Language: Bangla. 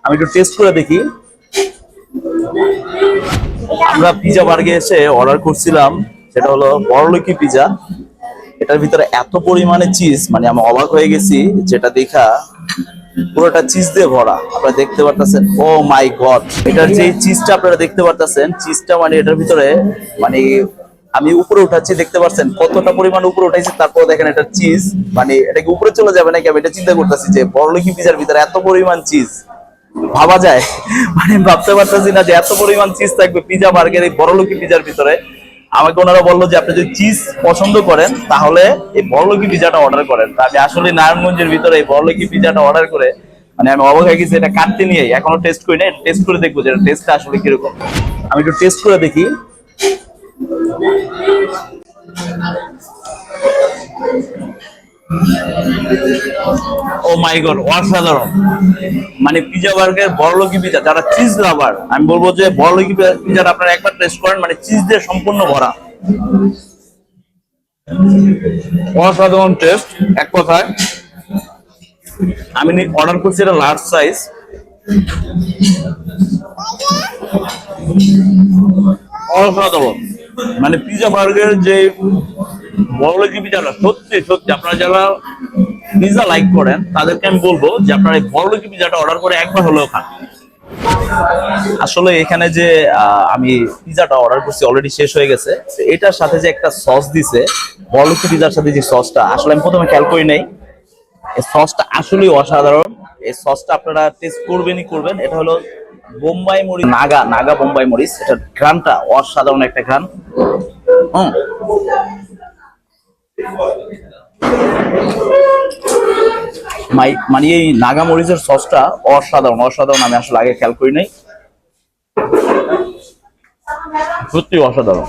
আমি একটু টেস্ট করে দেখি। আমরা পিজা বার্গে এসে অর্ডার করছিলাম, সেটা হলো বড়লোকি পিজা। এটার ভিতরে এত পরিমাণে চিজ, মানে আমি অবাক হয়ে গেছি যেটা দেখা। পুরোটা চিজ দিয়ে ভরা, আপনারা দেখতে পারতেছেন। ও মাই গড, এটার যে চিজটা আপনারা দেখতে পারতেছেন, চিজটা মানে এটার ভিতরে মানে আমি উপরে উঠাচ্ছি, দেখতে পাচ্ছেন কতটা পরিমাণ উপরে উঠাইছি। তারপর দেখেন এটা চিজ, মানে এটাকে উপরে চলে যাবে নাকি আমি এটা চিন্তা করতেছি যে বড়লোকি পিজার ভিতরে এত পরিমাণ চিজ ভাবা যায়। মানে ভাবতে পারতেছি না যে এত পরিমাণ চিজ থাকবে পিজা বার্গের এই বড়লোকি পিজার ভিতরে। আমাকে ওনারা বললো যে আপনি যদি চিজ পছন্দ করেন তাহলে এই বড়লোকি পিজাটা অর্ডার করেন। তা আমি আসলে নারায়ণগঞ্জের ভিতরে এই বড়লোকি পিজাটা অর্ডার করে মানে আমি অবাক হয়ে গেছি। এটা কাটতে নিয়ে এখনো টেস্ট করি না, টেস্ট করে দেখবো যে টেস্টটা আসলে কিরকম। আমি একটু টেস্ট করে দেখি। ও মাই গড, অসাধারণ। মানে পিজা বার্গের বড়লোকি পিজা, যারা চিজ লাভার আমি বলবো যে বড়লোকি পিজাটা আপনারা একবার টেস্ট করেন। মানে চিজ দিয়ে সম্পূর্ণ ভরা, অসাধারণ টেস্ট এক কথায়। আমি অর্ডার করছি এটা লার্জ সাইজ। অসাধারণ, মানে পিজা বার্গের যে বড়লোকি পিজাটা, সত্যি সত্যি আপনারা যারা পিজা লাইক করেন তাদেরকে আমি বলবো যে আপনারা এই বড়লোকি পিজাটা অর্ডার করে একবার হলেও খান। আসলে এখানে যে আমি পিজাটা অর্ডার করছি অলরেডি শেষ হয়ে গেছে। এটার সাথে যে একটা সস দিছে, বড়লোকি পিজার সাথে যে সসটা, আসলে আমি প্রথমে খেয়াল করি নাই। এই সসটা আসলেই অসাধারণ। এই সসটা আপনারা টেস্ট করবেনই করবেন। এটা হলো বোম্বাই মরিচ, নাগা নাগা বোম্বাই মরিচ। এটার ঘ্রাণটা অসাধারণ একটা ঘ্রাণ। হুম, মানে এই নাগা মরিচের সসটা অসাধারণ অসাধারণ। আমি আসলে আগে খেয়াল করি নাই, সত্যি অসাধারণ।